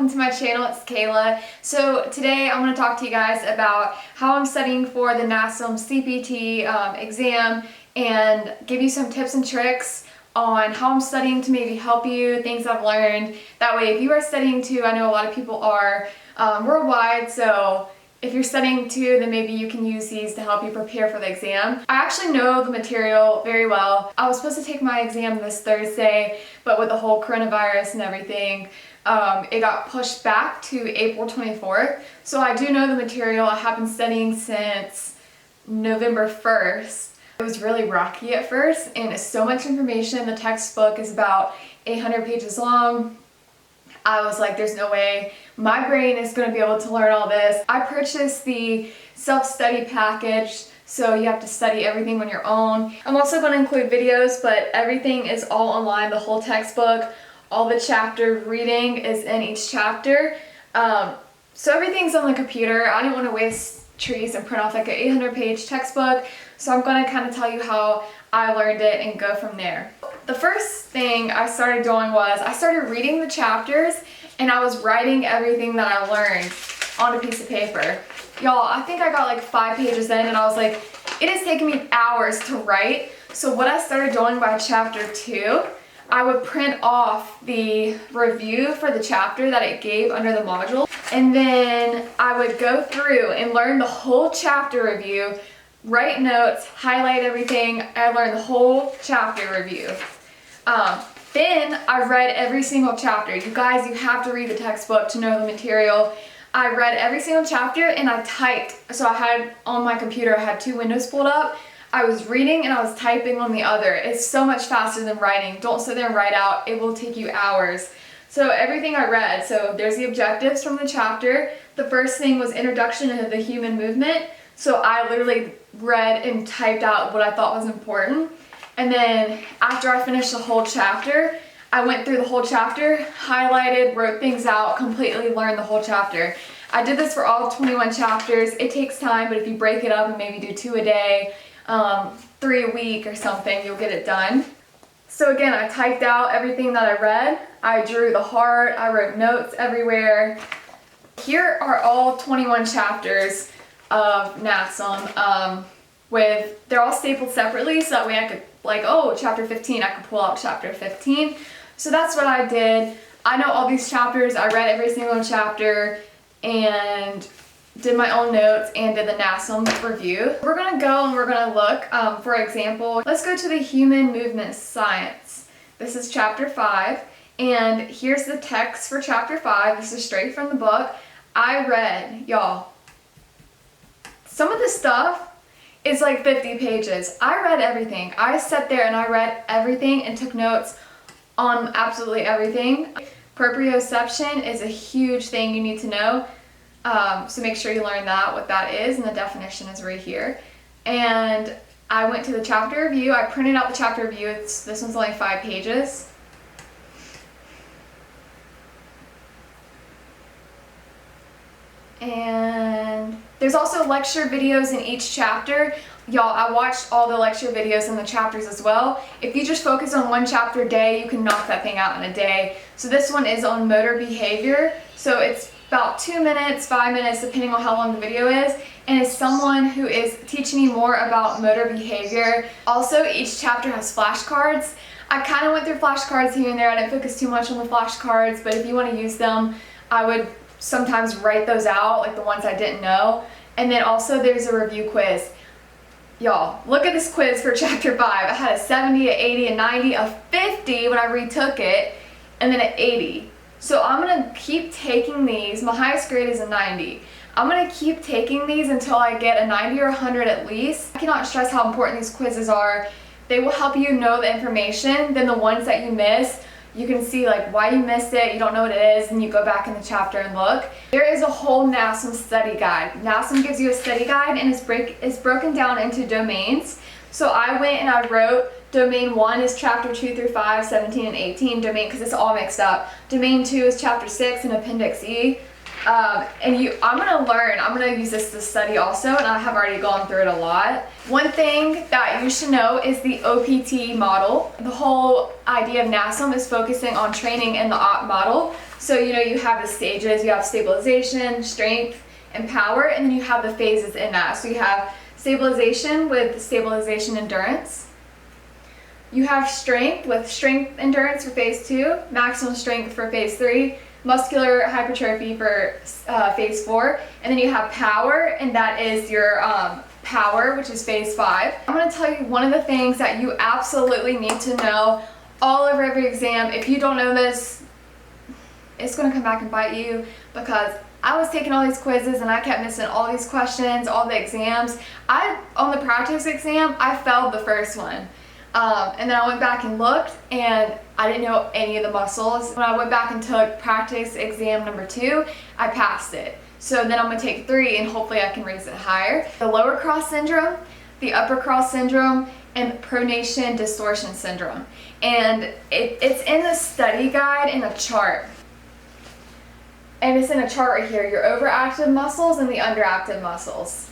welcome to my channel. It's Kayla. So today I'm going to talk to you guys about how I'm studying for the Nasm CPT exam and give you some tips and tricks on how I'm studying to maybe help you, things I've learned. That way if you are studying too, I know a lot of people are worldwide, so if you're studying too, then maybe you can use these to help you prepare for the exam. I actually know the material very well. I was supposed to take my exam this Thursday, but with the whole coronavirus and everything, it got pushed back to April 24th. So I do know the material. I have been studying since November 1st. It was really rocky at first, and it's so much information. The textbook is about 800 pages long. I was like, there's no way my brain is going to be able to learn all this. I purchased the self-study package, so you have to study everything on your own. I'm also going to include videos, but everything is all online, the whole textbook. All the chapter reading is in each chapter. So everything's on the computer. I didn't want to waste trees and print off like an 800-page textbook, so I'm going to kind of tell you how I learned it and go from there. The first thing I started doing was I started reading the chapters and I was writing everything that I learned on a piece of paper. Y'all, I think I got like 5 pages in and I was like, it is taking me hours to write. So what I started doing by chapter 2, I would print off the review for the chapter that it gave under the module, and then I would go through and learn the whole chapter review, write notes, highlight everything. I learned the whole chapter review. Then I read every single chapter. You guys, you have to read the textbook to know the material. I read every single chapter and I typed. So I had on my computer, I had 2 windows pulled up. I was reading and I was typing on the other. It's so much faster than writing. Don't sit there and write out. It will take you hours. So everything I read, so there's the objectives from the chapter. The first thing was introduction to the human movement. So I literally read and typed out what I thought was important. And then after I finished the whole chapter, I went through the whole chapter, highlighted, wrote things out, completely learned the whole chapter. I did this for all 21 chapters. It takes time, but if you break it up and maybe do 2 a day, 3 a week or something, you'll get it done. So again, I typed out everything that I read. I drew the heart. I wrote notes everywhere. Here are all 21 chapters of Nasm. They're all stapled separately, so that way I could, like, oh, chapter 15, I could pull out chapter 15. So that's what I did. I know all these chapters. I read every single chapter and did my own notes and did the Nasm review. We're going to go and we're going to look, for example, let's go to the human movement science. This is chapter 5, and here's the text for chapter 5. This is straight from the book. I read, y'all, some of the stuff is like 50 pages. I read everything. I sat there and I read everything and took notes on absolutely everything. Proprioception is a huge thing you need to know. So make sure you learn that, what that is, and the definition is right here. And I went to the chapter review. I printed out the chapter review. This one's only 5 pages. And there's also lecture videos in each chapter. Y'all, I watched all the lecture videos in the chapters as well. If you just focus on one chapter a day, you can knock that thing out in a day. So this one is on motor behavior. So it's about 2 minutes, 5 minutes, depending on how long the video is. And it's someone who is teaching you more about motor behavior. Also, each chapter has flashcards. I kind of went through flashcards here and there. I didn't focus too much on the flashcards, but if you want to use them, I would sometimes write those out, like the ones I didn't know. And then also there's a review quiz. Y'all, look at this quiz for chapter 5. I had a 70, a 80, a 90, a 50 when I retook it, and then an 80. So I'm going to keep taking these. My highest grade is a 90. I'm going to keep taking these until I get a 90 or 100 at least. I cannot stress how important these quizzes are. They will help you know the information. Then the ones that you miss, you can see like why you missed it, you don't know what it is, and you go back in the chapter and look. There is a whole Nasm study guide. Nasm gives you a study guide and it's broken down into domains. So I went and I wrote domain 1 is chapter 2 through 5, 17 and 18 domain, because it's all mixed up. Domain 2 is chapter 6 and appendix E. I'm gonna use this to study also, and I have already gone through it a lot. One thing that you should know is the OPT model. The whole idea of Nasm is focusing on training in the OP model. So you have the stages, you have stabilization, strength, and power, and then you have the phases in that. So you have stabilization with stabilization endurance. You have strength with strength endurance for phase 2, maximum strength for phase 3, muscular hypertrophy for phase 4, and then you have power, and that is your power, which is phase 5. I'm going to tell you one of the things that you absolutely need to know all over every exam. If you don't know this, it's going to come back and bite you, because I was taking all these quizzes and I kept missing all these questions, all the exams. On the practice exam, I failed the first one. And then I went back and looked, and I didn't know any of the muscles. When I went back and took practice exam number 2, I passed it. So then I'm going to take 3, and hopefully I can raise it higher. The lower cross syndrome, the upper cross syndrome, and pronation distortion syndrome. And it's in the study guide in a chart. And it's in a chart right here, your overactive muscles and the underactive muscles.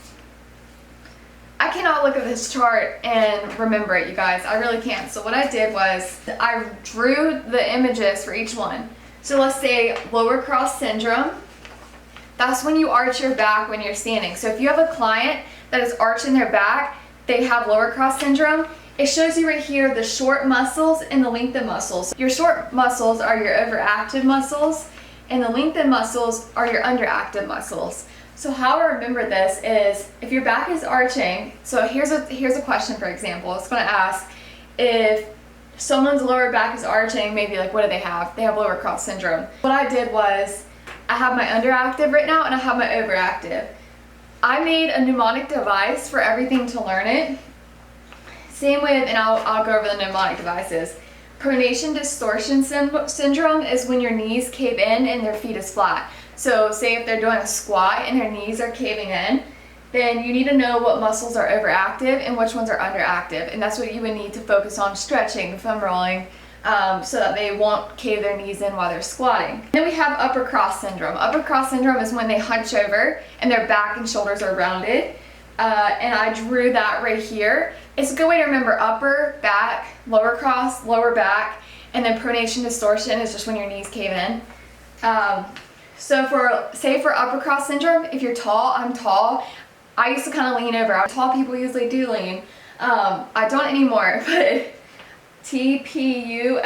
I cannot look at this chart and remember it, you guys. I really can't. So what I did was I drew the images for each one. So let's say lower cross syndrome. That's when you arch your back when you're standing. So if you have a client that is arching their back, they have lower cross syndrome. It shows you right here the short muscles and the lengthened muscles. Your short muscles are your overactive muscles, and the lengthened muscles are your underactive muscles. So how I remember this is, if your back is arching, so here's a question, for example. It's going to ask if someone's lower back is arching, maybe like, what do they have? They have lower cross syndrome. What I did was, I have my underactive right now and I have my overactive. I made a mnemonic device for everything to learn it. Same with, and I'll go over the mnemonic devices. Pronation distortion syndrome is when your knees cave in and their feet is flat. So say if they're doing a squat and their knees are caving in, then you need to know what muscles are overactive and which ones are underactive. And that's what you would need to focus on stretching, foam rolling, so that they won't cave their knees in while they're squatting. Then we have upper cross syndrome. Upper cross syndrome is when they hunch over and their back and shoulders are rounded. And I drew that right here. It's a good way to remember upper, back, lower cross, lower back, and then pronation distortion is just when your knees cave in. So for upper cross syndrome, if you're tall, I'm tall, I used to kind of lean over. Tall people usually do lean. I don't anymore, but TPULSLSS.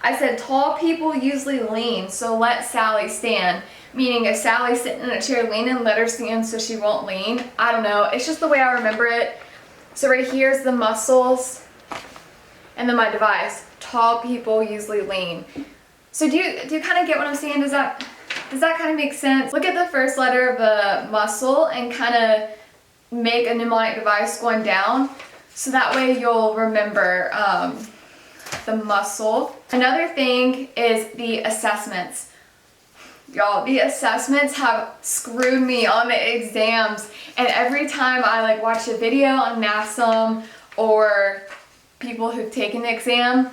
I said tall people usually lean, so let Sally stand. Meaning if Sally's sitting in a chair leaning, let her stand so she won't lean. I don't know, it's just the way I remember it. So right here's the muscles, and then my device. Tall people usually lean. So do you kind of get what I'm saying? Does that kind of make sense? Look at the first letter of the muscle and kind of make a mnemonic device going down, so that way you'll remember the muscle. Another thing is the assessments. Y'all, the assessments have screwed me on the exams, and every time I watch a video on Nasm or people who've taken the exam,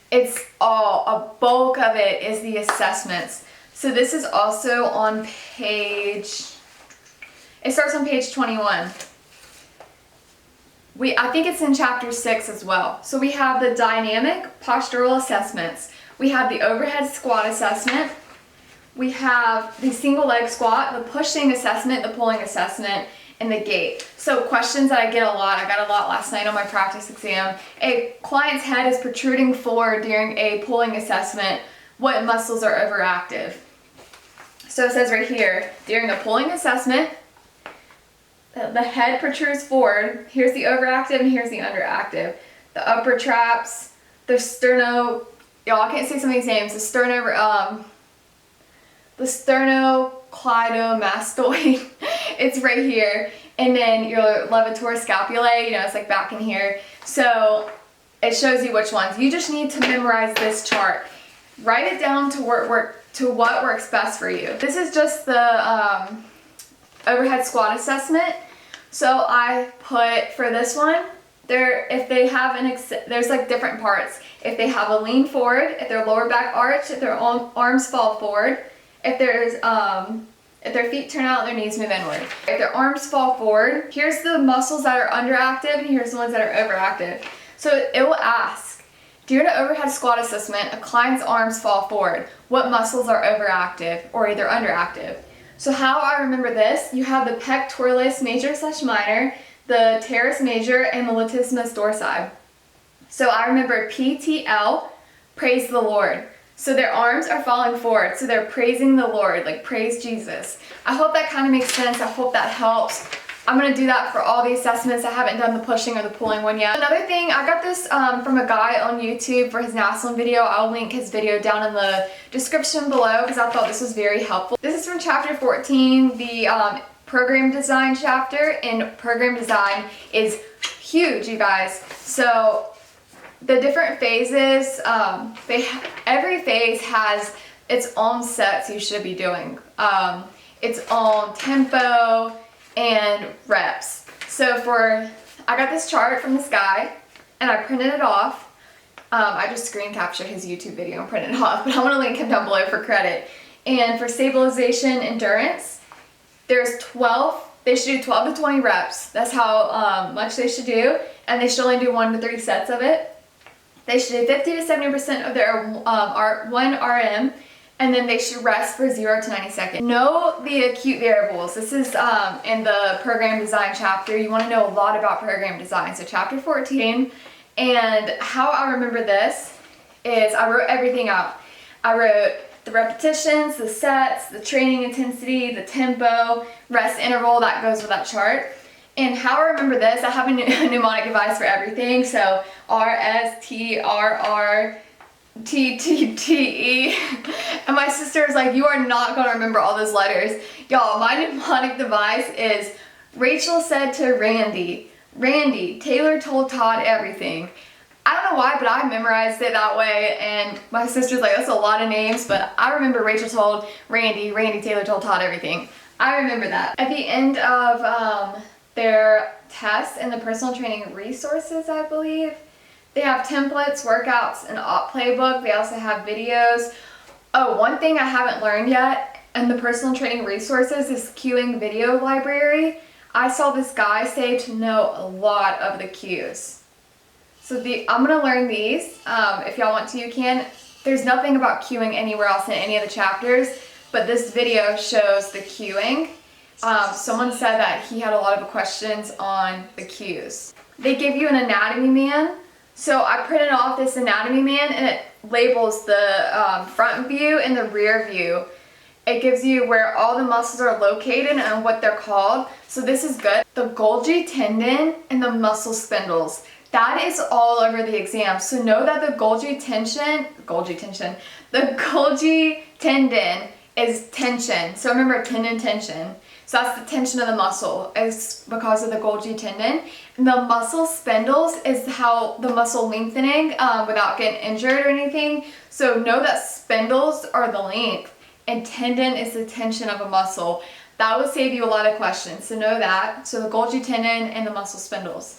it's a bulk of it is the assessments. So this is also on it starts on page 21. I think it's in chapter 6 as well. So we have the dynamic postural assessments. We have the overhead squat assessment. We have the single leg squat, the pushing assessment, the pulling assessment, and the gait. So questions that I get a lot, I got a lot last night on my practice exam. A client's head is protruding forward during a pulling assessment. What muscles are overactive? So it says right here, during a pulling assessment, the head protrudes forward. Here's the overactive and here's the underactive. The upper traps, the sterno, y'all, I can't say some of these names, the sternocleidomastoid, it's right here. And then your levator scapulae, it's like back in here. So it shows you which ones. You just need to memorize this chart. Write it down to what works best for you. This is just the overhead squat assessment. So I put for this one, if they have there's different parts. If they have a lean forward, if their lower back arch, if their arms fall forward, If their feet turn out, their knees move inward. If their arms fall forward, here's the muscles that are underactive and here's the ones that are overactive. So it will ask, during an overhead squat assessment, a client's arms fall forward. What muscles are overactive or either underactive? So how I remember this, you have the pectoralis major/minor, the teres major, and the latissimus dorsi. So I remember PTL, praise the Lord. So their arms are falling forward, so they're praising the Lord, like praise Jesus. I hope that kind of makes sense. I hope that helps. I'm going to do that for all the assessments. I haven't done the pushing or the pulling one yet. Another thing, I got this from a guy on YouTube for his Nasm video. I'll link his video down in the description below because I thought this was very helpful. This is from chapter 14, the program design chapter, and program design is huge, you guys. So the different phases, every phase has its own sets you should be doing, its own tempo and reps. So I got this chart from this guy and I printed it off. I just screen captured his YouTube video and printed it off, but I'm gonna link him down below for credit. And for stabilization endurance, there's 12, they should do 12 to 20 reps. That's how much they should do, and they should only do 1 to 3 sets of it. They should do 50 to 70% of their 1 RM, and then they should rest for 0 to 90 seconds. Know the acute variables. This is in the program design chapter. You want to know a lot about program design. So chapter 14, and how I remember this is I wrote everything out. I wrote the repetitions, the sets, the training intensity, the tempo, rest interval, that goes with that chart. And how I remember this, I have a mnemonic device for everything. So R, S, T, R, R, T, T, T, E. And my sister is like, you are not going to remember all those letters. Y'all, my mnemonic device is Rachel said to Randy, Randy, Taylor told Todd everything. I don't know why, but I memorized it that way, and my sister's like, that's a lot of names, but I remember Rachel told Randy, Randy, Taylor told Todd everything. I remember that. At the end of their tests and the personal training resources, I believe, they have templates, workouts, an op playbook. They also have videos. Oh, one thing I haven't learned yet in the personal training resources is cueing video library. I saw this guy say to know a lot of the cues. So I'm going to learn these. If y'all want to, you can. There's nothing about cueing anywhere else in any of the chapters, but this video shows the cueing. Someone said that he had a lot of questions on the cues. They give you an anatomy man. So I printed off this anatomy man, and it labels the front view and the rear view. It gives you where all the muscles are located and what they're called. So this is good. The Golgi tendon and the muscle spindles. That is all over the exam. So know that the Golgi tendon is tension. So remember tendon tension. So that's the tension of the muscle is because of the Golgi tendon. And the muscle spindles is how the muscle lengthening without getting injured or anything. So know that spindles are the length and tendon is the tension of a muscle. That will save you a lot of questions. So know that. So the Golgi tendon and the muscle spindles.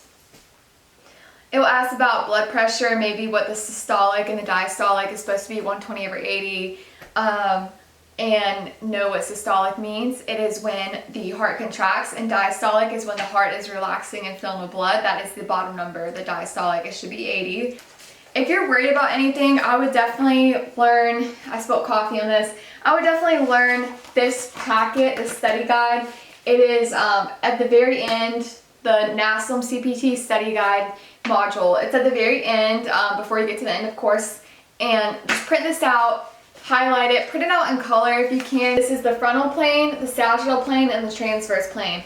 It will ask about blood pressure, maybe what the systolic and the diastolic is supposed to be 120/80. And know what systolic means. It is when the heart contracts, and diastolic is when the heart is relaxing and filling with blood. That is the bottom number, the diastolic. It should be 80. If you're worried about anything, I would definitely learn, I spilled coffee on this, I would definitely learn this packet, this study guide. It is at the very end, the Nasm CPT study guide module. It's at the very end, before you get to the end of course. And just print this out. Highlight it, print it out in color if you can. This is the frontal plane, the sagittal plane, and the transverse plane.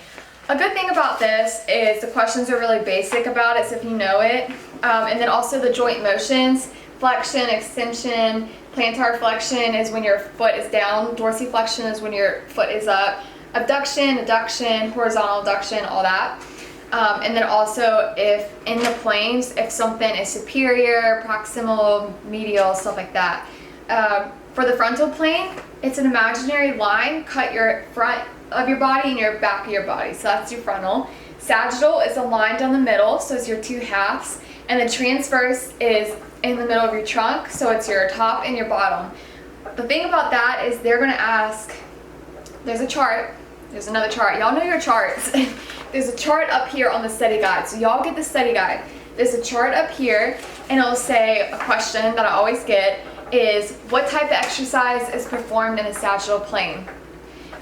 A good thing about this is the questions are really basic about it, so if you know it. And then also the joint motions, flexion, extension, plantar flexion is when your foot is down, dorsiflexion is when your foot is up, abduction, adduction, horizontal adduction, all that. And then also if in the planes, if something is superior, proximal, medial, stuff like that. For the frontal plane, it's an imaginary line, cut your front of your body and your back of your body. So that's your frontal. Sagittal is a line down the middle, so it's your two halves. And the transverse is in the middle of your trunk, so it's your top and your bottom. The thing about that is they're gonna ask, there's a chart, there's another chart. Y'all know your charts. There's a chart up here on the study guide. So y'all get the study guide. There's a chart up here, and it'll say a question that I always get is, what type of exercise is performed in a sagittal plane?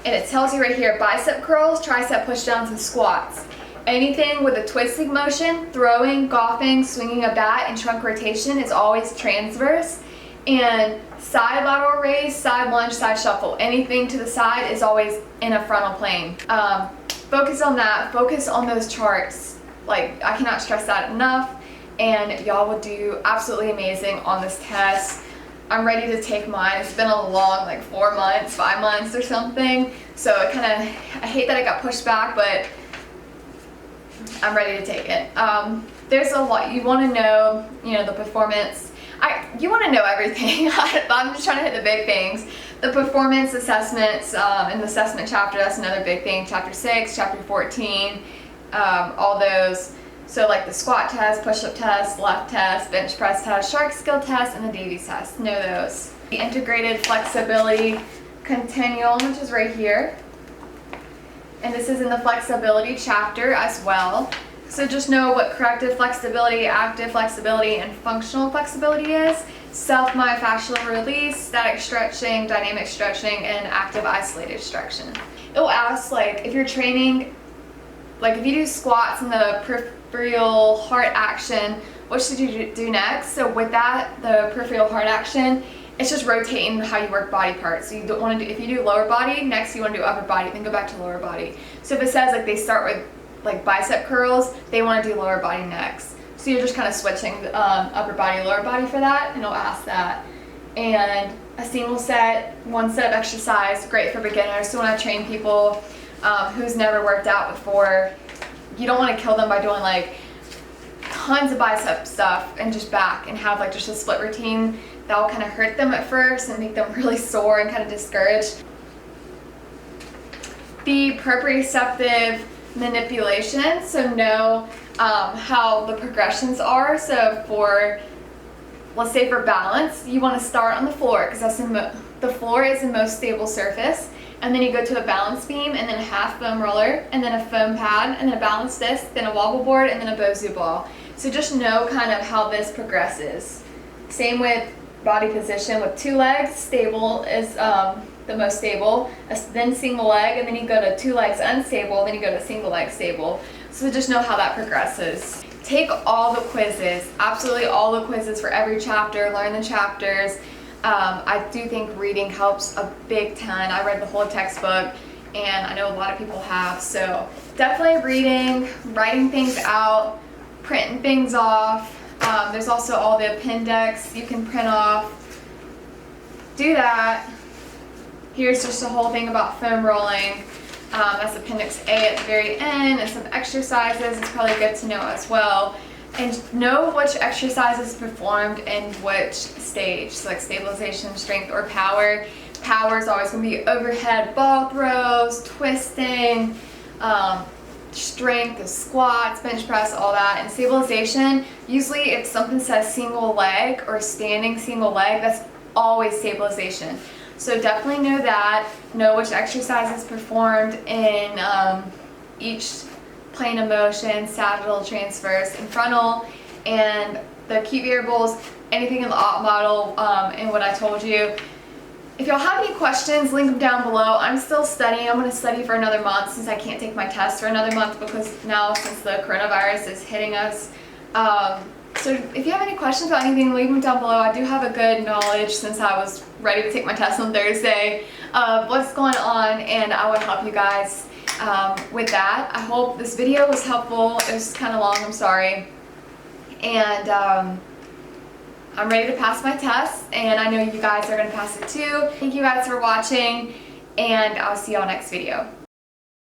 And it tells you right here, bicep curls, tricep pushdowns, and squats. Anything with a twisting motion, throwing, golfing, swinging a bat, and trunk rotation is always transverse. And side lateral raise, side lunge, side shuffle, anything to the side is always in a frontal plane. Focus on that, focus on those charts. Like, I cannot stress that enough, and y'all will do absolutely amazing on this test. I'm ready to take mine. It's been a long, like 4 months, 5 months or something, so I hate that it got pushed back, but I'm ready to take it. There's a lot you want to know, the performance. You want to know everything. I'm just trying to hit the big things. The performance assessments in the assessment chapter, that's another big thing. Chapter 6, chapter 14, all those. So like the squat test, push-up test, left test, bench press test, shark skill test, and the Davies test. Know those. The integrated flexibility continuum, which is right here. And this is in the flexibility chapter as well. So just know what corrective flexibility, active flexibility, and functional flexibility is. Self-myofascial release, static stretching, dynamic stretching, and active isolated stretching. It'll ask, like, if you're training, like if you do squats in the peripheral heart action, what should you do next? So with that, the peripheral heart action, it's just rotating how you work body parts. So you don't want to do, if you do lower body, next you want to do upper body, then go back to lower body. So if it says like they start with like bicep curls, they want to do lower body next. So you're just kind of switching upper body, lower body for that, and it'll ask that. And a single set, one set of exercise, great for beginners. So when I train people who's never worked out before, you don't want to kill them by doing like tons of bicep stuff and just back and have like just a split routine. That will kind of hurt them at first and make them really sore and kind of discouraged. The proprioceptive manipulation, so know how the progressions are. So for, let's say for balance, you want to start on the floor because that's the floor is the most stable surface, and then you go to a balance beam, and then a half foam roller, and then a foam pad, and then a balance disc, then a wobble board, and then a Bosu ball. So just know kind of how this progresses. Same with body position with 2 legs, stable is the most stable, then single leg, and then you go to 2 legs unstable, then you go to single leg stable. So just know how that progresses. Take all the quizzes, absolutely all the quizzes for every chapter, learn the chapters. I do think reading helps a big ton. I read the whole textbook, and I know a lot of people have, so definitely reading, writing things out, printing things off. There's also all the appendix you can print off. Do that. Here's just a whole thing about foam rolling. That's Appendix A at the very end, and some exercises. It's probably good to know as well. And know which exercise is performed in which stage. So like stabilization, strength, or power. Power is always going to be overhead ball throws, twisting, strength is squats, bench press, all that. And stabilization, usually if something says single leg or standing single leg, that's always stabilization. So definitely know that. Know which exercise is performed in each plane of motion, sagittal, transverse, and frontal. And the key variables, anything in the op model and what I told you. If y'all have any questions, link them down below. I'm still studying. I'm going to study for another month since I can't take my test for another month because now since the coronavirus is hitting us. So if you have any questions about anything, leave them down below. I do have a good knowledge since I was ready to take my test on Thursday of what's going on, and I would help you guys with that. I hope this video was helpful. It was kind of long, I'm sorry. And I'm ready to pass my test, and I know you guys are going to pass it too. Thank you guys for watching, and I'll see y'all next video.